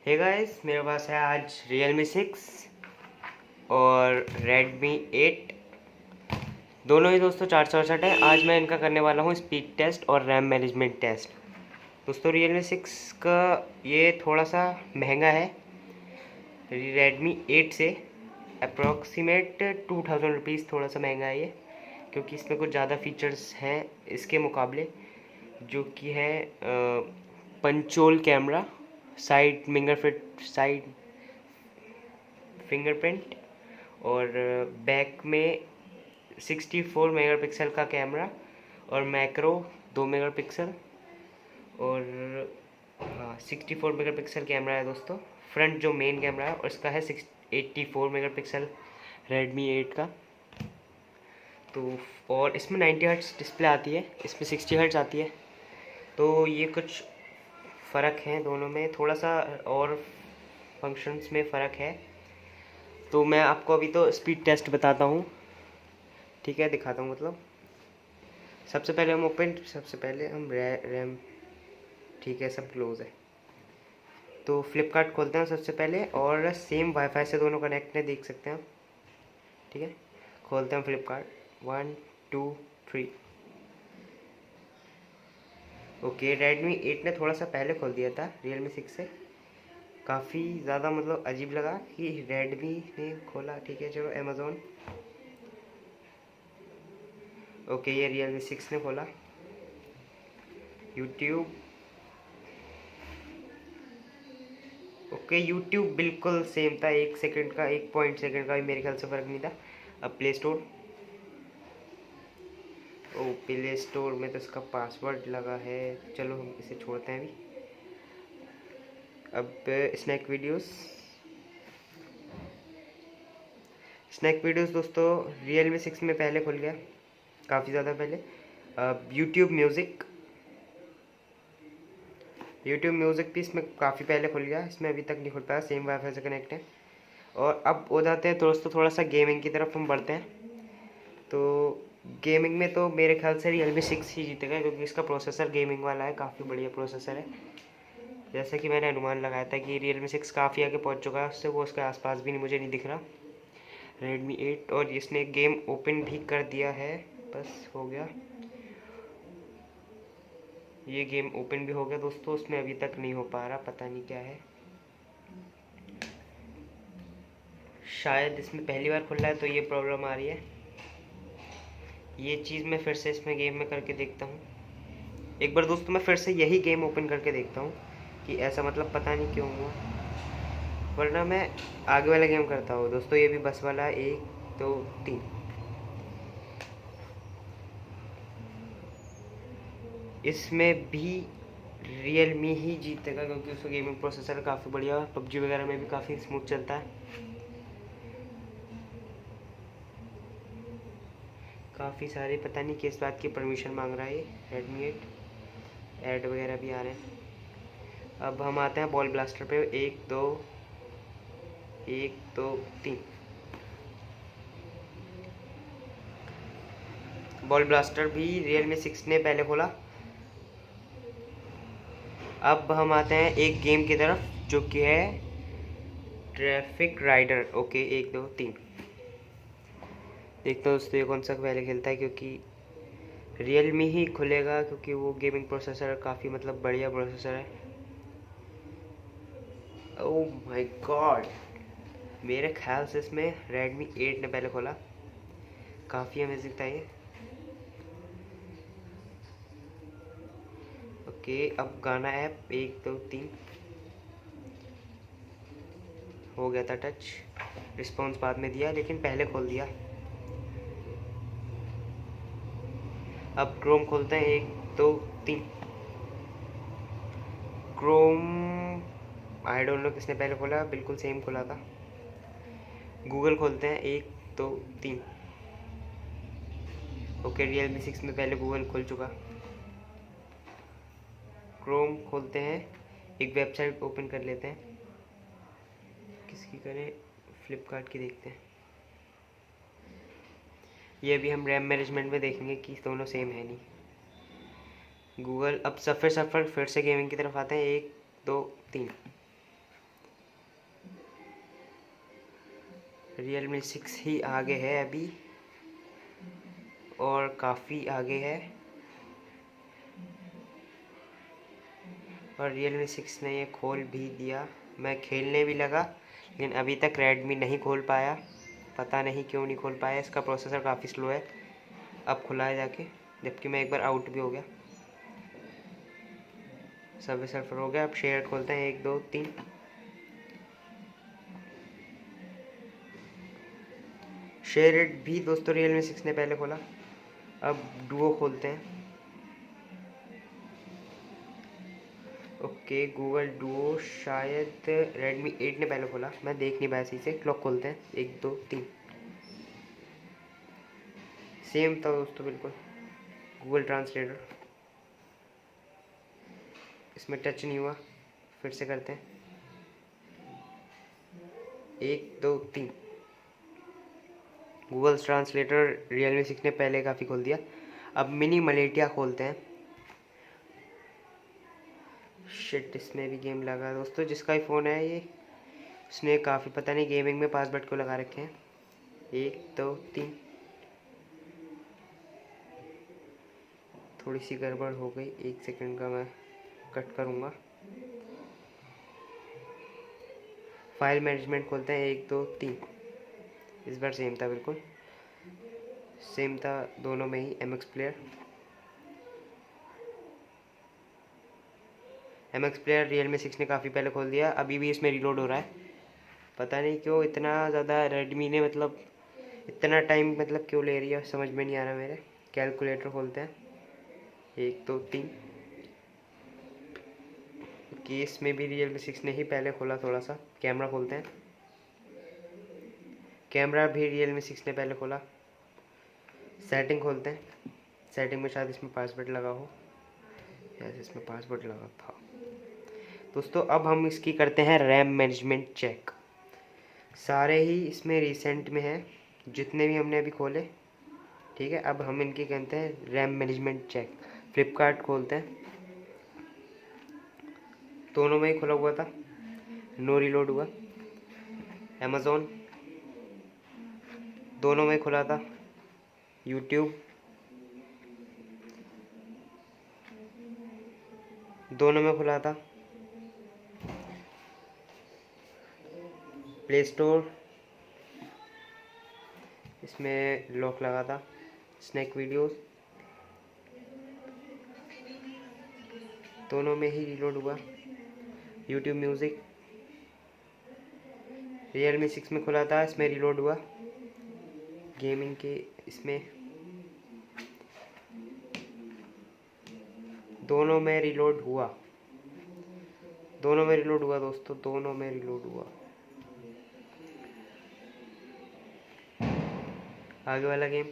Hey guys, मेरे पास है आज Realme 6 और Redmi 8। दोनों ही दोस्तों 468 है। आज मैं इनका करने वाला हूँ स्पीड टेस्ट और रैम मैनेजमेंट टेस्ट। दोस्तों Realme 6 का ये थोड़ा सा महंगा है Redmi 8 से, अप्रॉक्सीमेट 2000 रुपीज़ थोड़ा सा महंगा है ये, क्योंकि इसमें कुछ ज़्यादा फीचर्स हैं इसके मुकाबले, जो कि है पंचोल कैमरा, साइड फिंगरप्रिंट, और बैक में 64 मेगापिक्सल का कैमरा और मैक्रो 2 मेगापिक्सल, और हाँ 64 मेगापिक्सल कैमरा है दोस्तों। फ्रंट जो मेन कैमरा है उसका है 84 मेगापिक्सल Redmi 8 का। तो और इसमें 90 हर्ट्ज डिस्प्ले आती है, इसमें 60 हर्ट्ज आती है। तो ये कुछ फ़र्क है दोनों में, थोड़ा सा और फंक्शंस में फ़र्क है। तो मैं आपको अभी तो स्पीड टेस्ट बताता हूँ, ठीक है, दिखाता हूँ। मतलब सबसे पहले हम रैम, ठीक है, सब क्लोज है। तो फ्लिपकार्ट खोलते हैं सबसे पहले, और सेम वाईफाई से दोनों कनेक्ट है, देख सकते हैं आप, ठीक है। खोलते हैं फ्लिपकार्ट, 1 2 3। ओके, Redmi 8 ने थोड़ा सा पहले खोल दिया था Realme 6 से। काफ़ी ज़्यादा मतलब अजीब लगा कि Redmi ने खोला, ठीक है। चलो अमेज़ोन, ओके, ये Realme 6 ने खोला। यूट्यूब, ओके, यूट्यूब बिल्कुल सेम था, 1 सेकंड का, 1 पॉइंट सेकंड का भी मेरे ख्याल से फ़र्क नहीं था। अब प्ले स्टोर, ओ प्ले स्टोर में तो इसका पासवर्ड लगा है, चलो हम इसे छोड़ते हैं अभी। अब स्नैक वीडियोस दोस्तों Realme 6 में पहले खुल गया, काफ़ी ज़्यादा पहले। अब यूट्यूब म्यूज़िक भी इसमें काफ़ी पहले खुल गया, इसमें अभी तक नहीं खुल पाया, सेम वाईफाई से कनेक्ट है। और अब हो जाते हैं दोस्तों थोड़ा सा गेमिंग की तरफ हम बढ़ते हैं। तो गेमिंग में तो मेरे ख्याल से Realme 6 ही जीतेगा, क्योंकि इसका प्रोसेसर गेमिंग वाला है, काफ़ी बढ़िया प्रोसेसर है। जैसा कि मैंने अनुमान लगाया था कि Realme 6 काफ़ी आगे पहुंच चुका है उससे, वो उसके आसपास भी नहीं, मुझे नहीं दिख रहा Redmi 8। और इसने गेम ओपन भी कर दिया है, बस हो गया, ये गेम ओपन भी हो गया दोस्तों। उसमें अभी तक नहीं हो पा रहा, पता नहीं क्या है, शायद इसमें पहली बार खुल रहा है तो ये प्रॉब्लम आ रही है। ये चीज़ मैं फिर से इसमें गेम में करके देखता हूँ एक बार दोस्तों, मैं फिर से यही गेम ओपन करके देखता हूँ कि ऐसा मतलब पता नहीं क्यों हुआ, वरना मैं आगे वाला गेम करता हूँ दोस्तों। ये भी बस वाला, 1 2 3। इसमें भी Realme ही जीतेगा, क्योंकि उसका गेमिंग प्रोसेसर काफ़ी बढ़िया है, पबजी वगैरह में भी काफ़ी स्मूथ चलता है। काफ़ी सारे, पता नहीं किस बात की परमिशन मांग रहा है ये Redmi 8, ऐड वगैरह भी आ रहे हैं। अब हम आते हैं बॉल ब्लास्टर पे, 1 2 3। बॉल ब्लास्टर भी Realme 6 ने पहले खोला। अब हम आते हैं एक गेम की तरफ, जो कि है ट्रैफिक राइडर। ओके, 1 2 3, देखते हैं दोस्तों ये कौन सा पहले खेलता है, क्योंकि Realme ही खुलेगा, क्योंकि वो गेमिंग प्रोसेसर काफ़ी मतलब बढ़िया प्रोसेसर है। ओह माय गॉड, मेरे ख्याल से इसमें Redmi 8 ने पहले खोला, काफ़ी अमेजिंग था ये। ओके, अब गाना ऐप, 1 2 3, हो गया था टच, रिस्पॉन्स बाद में दिया लेकिन पहले खोल दिया। अब क्रोम खोलते हैं, 1 2 3। क्रोम, आई डोंट नो किसने पहले खोला, बिल्कुल सेम खोला था। गूगल खोलते हैं, 1 2 3। ओके, Realme 6 में पहले गूगल खुल चुका। क्रोम खोलते हैं, एक वेबसाइट ओपन कर लेते हैं, किसकी करें, फ्लिपकार्ट की देखते हैं। ये भी हम रैम मैनेजमेंट में देखेंगे कि दोनों सेम है नहीं। गूगल, अब सफ़र फिर से गेमिंग की तरफ आते हैं, 1 2 3। Realme 6 ही आगे है अभी, और काफ़ी आगे है। और Realme 6 ने ये खोल भी दिया, मैं खेलने भी लगा, लेकिन अभी तक Redmi नहीं खोल पाया। पता नहीं क्यों नहीं खोल पाया, इसका प्रोसेसर काफ़ी स्लो है। अब खुला है जाके, जबकि मैं एक बार आउट भी हो गया। सबवे सर्फर हो गया। अब शेयर खोलते हैं, 1 2 3। शेयर भी दोस्तों Realme 6 ने पहले खोला। अब डुओ खोलते हैं। ओके, गूगल डुओ शायद Redmi 8 ने पहले खोला, मैं देख नहीं पाया सही से। क्लॉक खोलते हैं, 1 2 3। सेम था दोस्तों बिल्कुल। गूगल ट्रांसलेटर, इसमें टच नहीं हुआ। फिर से करते हैं, 1 2 3। गूगल ट्रांसलेटर Realme 6 ने पहले काफ़ी खोल दिया। अब मिनी मलेटिया खोलते हैं। शिट, इसमें भी गेम लगा है दोस्तों। जिसका ही फ़ोन है ये, उसने काफ़ी पता नहीं गेमिंग में पासवर्ड क्यों लगा रखे हैं। 1 2 3। थोड़ी सी गड़बड़ हो गई, 1 सेकंड का मैं कट करूँगा। फाइल मैनेजमेंट खोलते हैं, 1 2 3। इस बार सेम था, बिल्कुल सेम था दोनों में ही। MX प्लेयर, Realme 6 ने काफ़ी पहले खोल दिया। अभी भी इसमें रिलोड हो रहा है, पता नहीं क्यों इतना ज़्यादा Redmi ने मतलब इतना टाइम मतलब क्यों ले रही है, समझ में नहीं आ रहा मेरे। कैलकुलेटर खोलते हैं, 1 2 3। केस में भी Realme 6 ने ही पहले खोला थोड़ा सा। कैमरा खोलते हैं, कैमरा भी Realme 6 ने पहले खोला। सेटिंग खोलते हैं, सेटिंग में शायद इसमें पासवर्ड लगा हो। यस, इसमें पासवर्ड लगा था दोस्तों। अब हम इसकी करते हैं रैम मैनेजमेंट चेक। सारे ही इसमें रिसेंट में है, जितने भी हमने अभी खोले, ठीक है। अब हम इनकी कहते हैं रैम मैनेजमेंट चेक। फ्लिपकार्ट खोलते हैं, दोनों में ही खुला हुआ था, नो रिलोड हुआ। अमेज़ॉन, दोनों में खुला था। यूट्यूब, दोनों में खुला था। प्ले स्टोर, इसमें लॉक लगा था। स्नैक वीडियोस, दोनों में ही रिलोड हुआ। यूट्यूब म्यूज़िक Realme 6 में खुला था, इसमें रिलोड हुआ। गेमिंग के इसमें दोनों में रिलोड हुआ, दोनों में रिलोड हुआ दोस्तों, दोनों में रिलोड हुआ। आगे वाला गेम,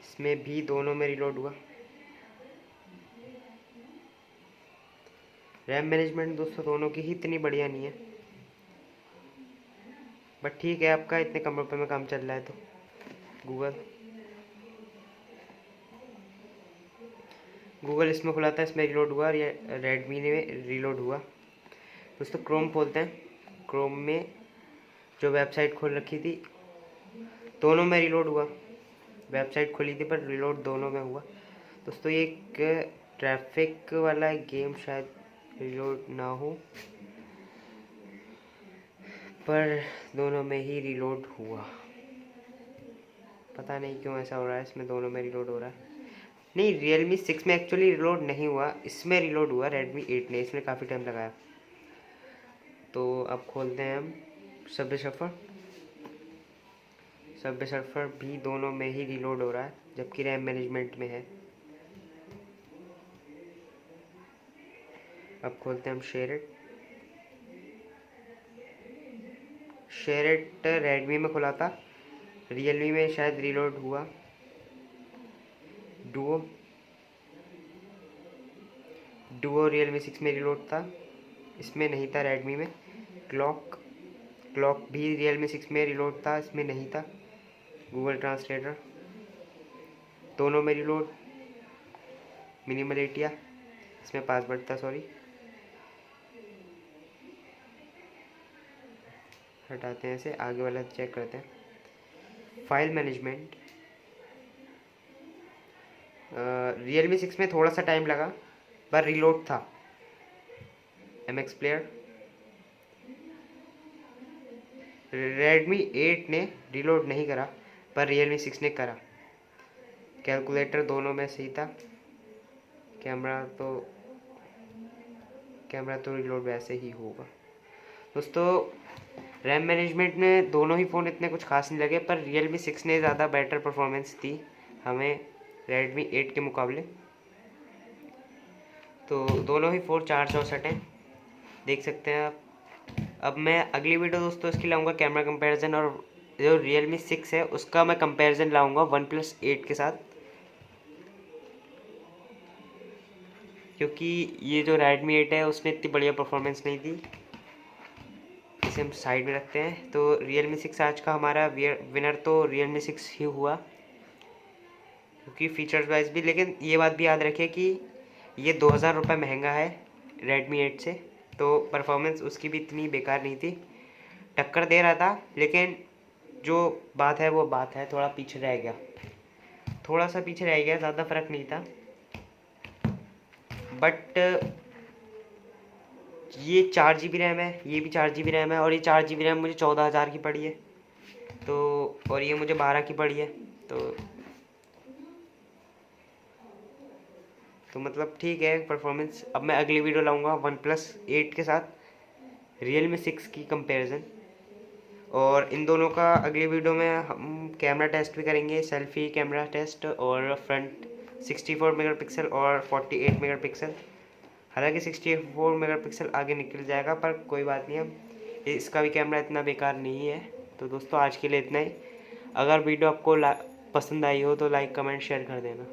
इसमें भी दोनों में रिलोड हुआ। रैम मैनेजमेंट दोस्तों दोनों की ही इतनी बढ़िया नहीं है, बट ठीक है, आपका इतने कम रुपये में काम चल रहा है तो। गूगल इसमें खुला था, इसमें रिलोड हुआ। Redmi ने रिलोड हुआ दोस्तों। क्रोम खोलते हैं, क्रोम में जो वेबसाइट खोल रखी थी, दोनों में रिलोड हुआ। वेबसाइट खोली थी पर रिलोड दोनों में हुआ दोस्तों। ये एक ट्रैफिक वाला गेम, शायद रिलोड ना हो, पर दोनों में ही रिलोड हुआ। पता नहीं क्यों ऐसा हो रहा है, इसमें दोनों में रिलोड हो रहा है। नहीं, Realme 6 में एक्चुअली रिलोड नहीं हुआ, इसमें रिलोड हुआ Redmi 8 ने, इसमें काफ़ी टाइम लगाया। तो अब खोलते हैं हम सबवे सर्फर। सबवे सर्फर भी दोनों में ही रिलोड हो रहा है, जबकि रैम मैनेजमेंट में है। अब खोलते हैं हम शेयरइट। शेयरइट Redmi में खुला था, Realme में शायद रिलोड हुआ। डुओ, डुओ Realme 6 में रिलोड था, इसमें नहीं था Redmi में। क्लॉक, क्लॉक भी Realme 6 में रिलोड था, इसमें नहीं था। गूगल ट्रांसलेटर, दोनों में रिलोड। मिनिमल एटिया, इसमें पासवर्ड था, सॉरी। हटाते हैं, ऐसे आगे वाला चेक करते हैं। फाइल मैनेजमेंट, Realme 6 में थोड़ा सा टाइम लगा पर रीलोड था। MX प्लेयर, Redmi 8 ने रीलोड नहीं करा पर Realme 6 ने करा। कैलकुलेटर दोनों में सही था। कैमरा तो रीलोड वैसे ही होगा। दोस्तों रैम मैनेजमेंट में दोनों ही फ़ोन इतने कुछ खास नहीं लगे पर Realme 6 ने ज़्यादा बेटर परफॉर्मेंस दी हमें Redmi 8 के मुकाबले। तो दोनों ही फ़ोन 464 हैं, देख सकते हैं आप। अब मैं अगली वीडियो दोस्तों इसकी लाऊंगा कैमरा कंपैरिजन, और जो Realme 6 है उसका मैं कंपैरिजन लाऊंगा OnePlus 8 के साथ, क्योंकि ये जो Redmi 8 है उसने इतनी बढ़िया परफॉर्मेंस नहीं दी। इसे हम साइड में रखते हैं। तो Realme 6 आज का हमारा विनर तो Realme 6 ही हुआ, क्योंकि फीचर्स वाइज भी। लेकिन ये बात भी याद रखिए कि ये 2000 रुपये महंगा है Redmi 8 से, तो परफॉर्मेंस उसकी भी इतनी बेकार नहीं थी, टक्कर दे रहा था। लेकिन जो बात है वो बात है, थोड़ा पीछे रह गया, थोड़ा सा पीछे रह गया, ज़्यादा फर्क नहीं था। बट ये 4 GB रैम है, ये भी 4 GB रैम है, और ये 4 GB रैम मुझे 14,000 की पड़ी है, तो और ये मुझे 12 की पड़ी है। तो मतलब ठीक है परफॉर्मेंस। अब मैं अगली वीडियो लाऊंगा OnePlus 8 के साथ Realme 6 की कंपैरिजन, और इन दोनों का अगली वीडियो में हम कैमरा टेस्ट भी करेंगे, सेल्फी कैमरा टेस्ट, और फ्रंट 64 मेगापिक्सल और 48 मेगापिक्सल। हालांकि 64 मेगापिक्सल आगे निकल जाएगा, पर कोई बात नहीं, हम इसका भी कैमरा इतना बेकार नहीं है। तो दोस्तों आज के लिए इतना ही। अगर वीडियो आपको पसंद आई हो तो लाइक कमेंट शेयर कर देना।